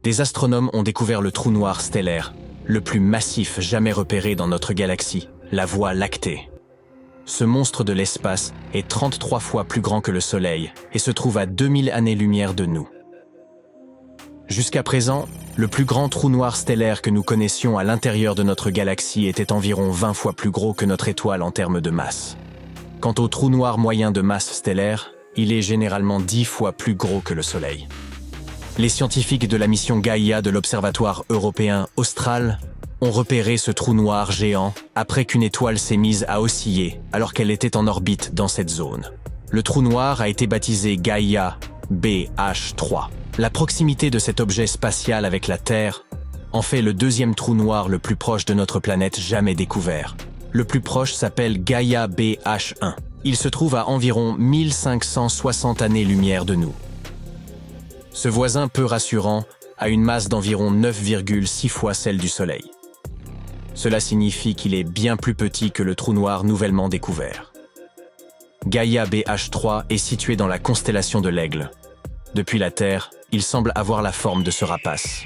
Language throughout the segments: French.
des astronomes ont découvert le trou noir stellaire, le plus massif jamais repéré dans notre galaxie, la Voie lactée. Ce monstre de l'espace est 33 fois plus grand que le Soleil et se trouve à 2000 années-lumière de nous. Jusqu'à présent, le plus grand trou noir stellaire que nous connaissions à l'intérieur de notre galaxie était environ 20 fois plus gros que notre étoile en termes de masse. Quant au trou noir moyen de masse stellaire, il est généralement 10 fois plus gros que le Soleil. Les scientifiques de la mission Gaïa de l'Observatoire européen austral ont repéré ce trou noir géant après qu'une étoile s'est mise à osciller alors qu'elle était en orbite dans cette zone. Le trou noir a été baptisé Gaïa BH3. La proximité de cet objet spatial avec la Terre en fait le deuxième trou noir le plus proche de notre planète jamais découvert. Le plus proche s'appelle Gaïa BH1. Il se trouve à environ 1560 années-lumière de nous. Ce voisin peu rassurant a une masse d'environ 9,6 fois celle du Soleil. Cela signifie qu'il est bien plus petit que le trou noir nouvellement découvert. Gaïa BH3 est situé dans la constellation de l'Aigle. Depuis la Terre, il semble avoir la forme de ce rapace.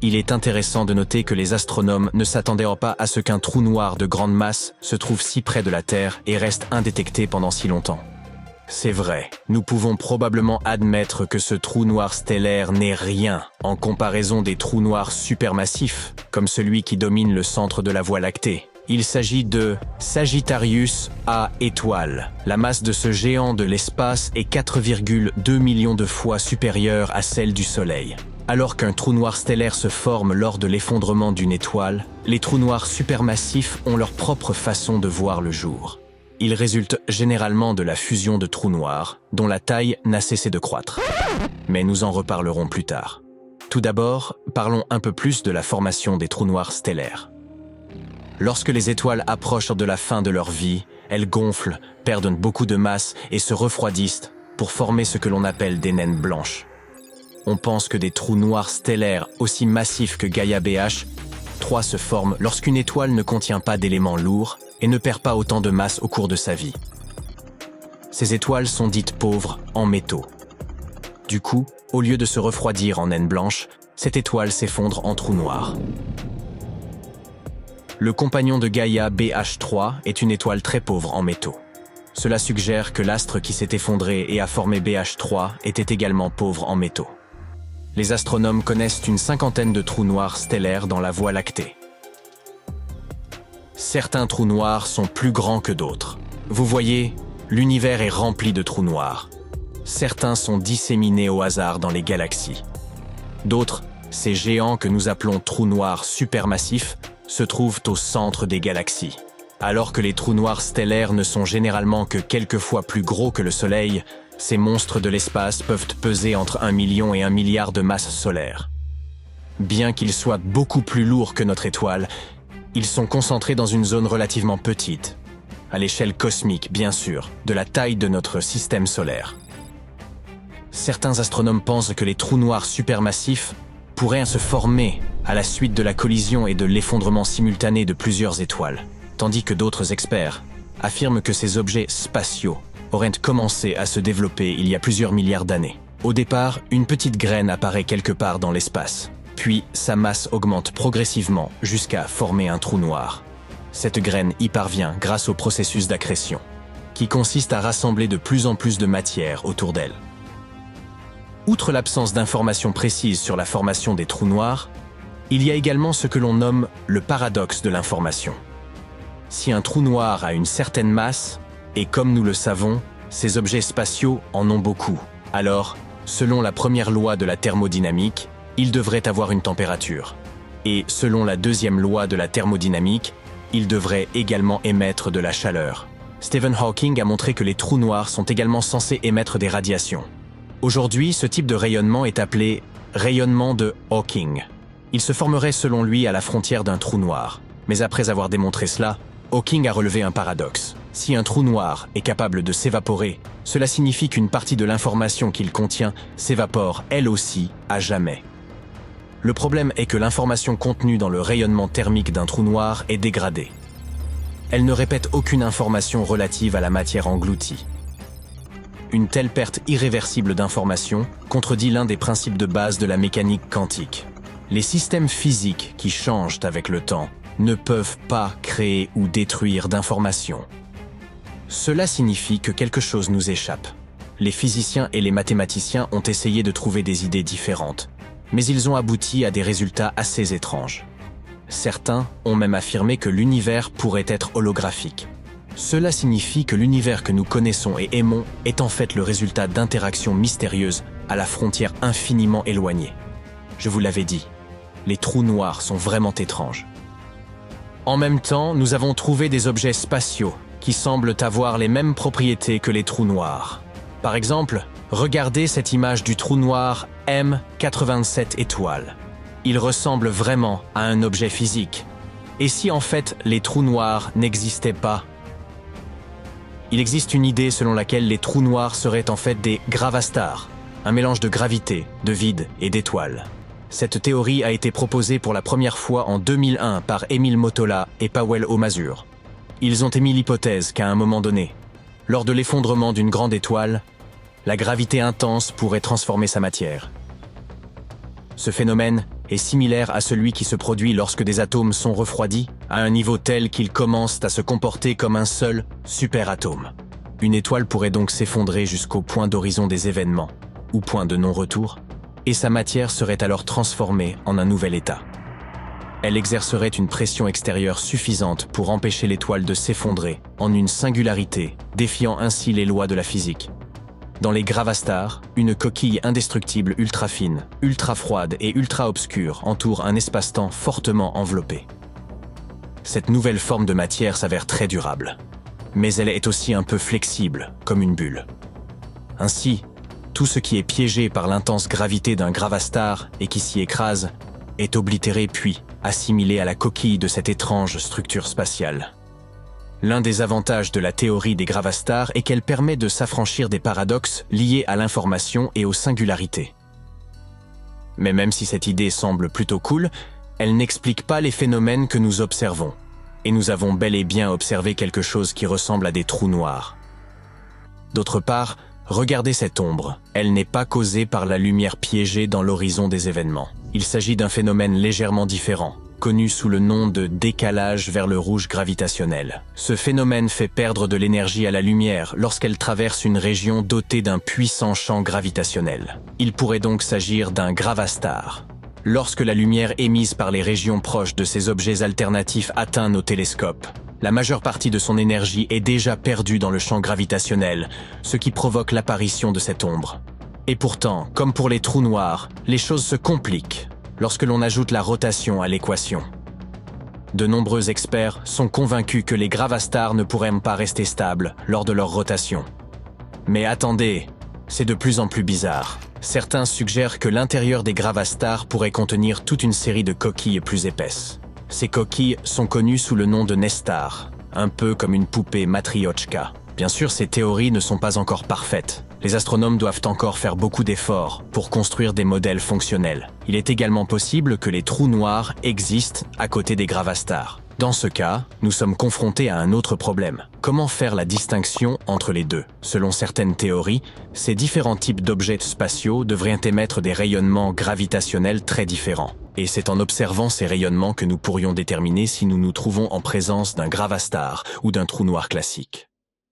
Il est intéressant de noter que les astronomes ne s'attendaient pas à ce qu'un trou noir de grande masse se trouve si près de la Terre et reste indétecté pendant si longtemps. C'est vrai, nous pouvons probablement admettre que ce trou noir stellaire n'est rien en comparaison des trous noirs supermassifs, comme celui qui domine le centre de la Voie lactée. Il s'agit de Sagittarius A étoile. La masse de ce géant de l'espace est 4,2 millions de fois supérieure à celle du Soleil. Alors qu'un trou noir stellaire se forme lors de l'effondrement d'une étoile, les trous noirs supermassifs ont leur propre façon de voir le jour. Ils résultent généralement de la fusion de trous noirs, dont la taille n'a cessé de croître. Mais nous en reparlerons plus tard. Tout d'abord, parlons un peu plus de la formation des trous noirs stellaires. Lorsque les étoiles approchent de la fin de leur vie, elles gonflent, perdent beaucoup de masse et se refroidissent pour former ce que l'on appelle des naines blanches. On pense que des trous noirs stellaires aussi massifs que Gaïa BH3 se forment lorsqu'une étoile ne contient pas d'éléments lourds et ne perd pas autant de masse au cours de sa vie. Ces étoiles sont dites pauvres en métaux. Du coup, au lieu de se refroidir en naine blanche, cette étoile s'effondre en trou noir. Le compagnon de Gaïa BH3 est une étoile très pauvre en métaux. Cela suggère que l'astre qui s'est effondré et a formé BH3 était également pauvre en métaux. Les astronomes connaissent une cinquantaine de trous noirs stellaires dans la Voie lactée. Certains trous noirs sont plus grands que d'autres. Vous voyez, l'univers est rempli de trous noirs. Certains sont disséminés au hasard dans les galaxies. D'autres, ces géants que nous appelons trous noirs supermassifs, se trouvent au centre des galaxies. Alors que les trous noirs stellaires ne sont généralement que quelques fois plus gros que le Soleil, ces monstres de l'espace peuvent peser entre 1 million et 1 milliard de masses solaires. Bien qu'ils soient beaucoup plus lourds que notre étoile, ils sont concentrés dans une zone relativement petite, à l'échelle cosmique bien sûr, de la taille de notre système solaire. Certains astronomes pensent que les trous noirs supermassifs pourraient se former à la suite de la collision et de l'effondrement simultané de plusieurs étoiles, tandis que d'autres experts affirment que ces objets spatiaux auraient commencé à se développer il y a plusieurs milliards d'années. Au départ, une petite graine apparaît quelque part dans l'espace, puis sa masse augmente progressivement jusqu'à former un trou noir. Cette graine y parvient grâce au processus d'accrétion, qui consiste à rassembler de plus en plus de matière autour d'elle. Outre l'absence d'informations précises sur la formation des trous noirs, il y a également ce que l'on nomme le paradoxe de l'information. Si un trou noir a une certaine masse, et comme nous le savons, ces objets spatiaux en ont beaucoup, alors, selon la première loi de la thermodynamique, il devrait avoir une température. Et selon la deuxième loi de la thermodynamique, il devrait également émettre de la chaleur. Stephen Hawking a montré que les trous noirs sont également censés émettre des radiations. Aujourd'hui, ce type de rayonnement est appelé rayonnement de Hawking. Il se formerait selon lui à la frontière d'un trou noir. Mais après avoir démontré cela, Hawking a relevé un paradoxe. Si un trou noir est capable de s'évaporer, cela signifie qu'une partie de l'information qu'il contient s'évapore elle aussi à jamais. Le problème est que l'information contenue dans le rayonnement thermique d'un trou noir est dégradée. Elle ne répète aucune information relative à la matière engloutie. une telle perte irréversible d'informations contredit l'un des principes de base de la mécanique quantique. Les systèmes physiques qui changent avec le temps ne peuvent pas créer ou détruire d'informations. Cela signifie que quelque chose nous échappe. Les physiciens et les mathématiciens ont essayé de trouver des idées différentes, mais ils ont abouti à des résultats assez étranges. Certains ont même affirmé que l'univers pourrait être holographique. Cela signifie que l'univers que nous connaissons et aimons est en fait le résultat d'interactions mystérieuses à la frontière infiniment éloignée. Je vous l'avais dit, les trous noirs sont vraiment étranges. En même temps, nous avons trouvé des objets spatiaux qui semblent avoir les mêmes propriétés que les trous noirs. Par exemple, regardez cette image du trou noir M87 étoiles. Il ressemble vraiment à un objet physique. Et si en fait les trous noirs n'existaient pas? Il existe une idée selon laquelle les trous noirs seraient en fait des gravastars, un mélange de gravité, de vide et d'étoiles. Cette théorie a été proposée pour la première fois en 2001 par Émile Motola et Powell O'Masur. Ils ont émis l'hypothèse qu'à un moment donné, lors de l'effondrement d'une grande étoile, la gravité intense pourrait transformer sa matière. Ce phénomène est similaire à celui qui se produit lorsque des atomes sont refroidis à un niveau tel qu'ils commencent à se comporter comme un seul superatome. Une étoile pourrait donc s'effondrer jusqu'au point d'horizon des événements, ou point de non-retour, et sa matière serait alors transformée en un nouvel état. Elle exercerait une pression extérieure suffisante pour empêcher l'étoile de s'effondrer en une singularité, défiant ainsi les lois de la physique. Dans les gravastars, une coquille indestructible ultra fine, ultra froide et ultra obscure entoure un espace-temps fortement enveloppé. Cette nouvelle forme de matière s'avère très durable, mais elle est aussi un peu flexible, comme une bulle. Ainsi, tout ce qui est piégé par l'intense gravité d'un gravastar et qui s'y écrase est oblitéré puis assimilé à la coquille de cette étrange structure spatiale. L'un des avantages de la théorie des gravastars est qu'elle permet de s'affranchir des paradoxes liés à l'information et aux singularités. Mais même si cette idée semble plutôt cool, elle n'explique pas les phénomènes que nous observons. Et nous avons bel et bien observé quelque chose qui ressemble à des trous noirs. D'autre part, regardez cette ombre. Elle n'est pas causée par la lumière piégée dans l'horizon des événements. Il s'agit d'un phénomène légèrement différent, connu sous le nom de décalage vers le rouge gravitationnel. Ce phénomène fait perdre de l'énergie à la lumière lorsqu'elle traverse une région dotée d'un puissant champ gravitationnel. Il pourrait donc s'agir d'un gravastar. Lorsque la lumière émise par les régions proches de ces objets alternatifs atteint nos télescopes, la majeure partie de son énergie est déjà perdue dans le champ gravitationnel, ce qui provoque l'apparition de cette ombre. Et pourtant, comme pour les trous noirs, les choses se compliquent lorsque l'on ajoute la rotation à l'équation. De nombreux experts sont convaincus que les gravastars ne pourraient pas rester stables lors de leur rotation. Mais attendez, c'est de plus en plus bizarre. Certains suggèrent que l'intérieur des gravastars pourrait contenir toute une série de coquilles plus épaisses. Ces coquilles sont connues sous le nom de nestars, un peu comme une poupée matriochka. Bien sûr, ces théories ne sont pas encore parfaites. Les astronomes doivent encore faire beaucoup d'efforts pour construire des modèles fonctionnels. Il est également possible que les trous noirs existent à côté des gravastars. Dans ce cas, nous sommes confrontés à un autre problème. Comment faire la distinction entre les deux? Selon certaines théories, ces différents types d'objets spatiaux devraient émettre des rayonnements gravitationnels très différents. Et c'est en observant ces rayonnements que nous pourrions déterminer si nous nous trouvons en présence d'un gravastar ou d'un trou noir classique.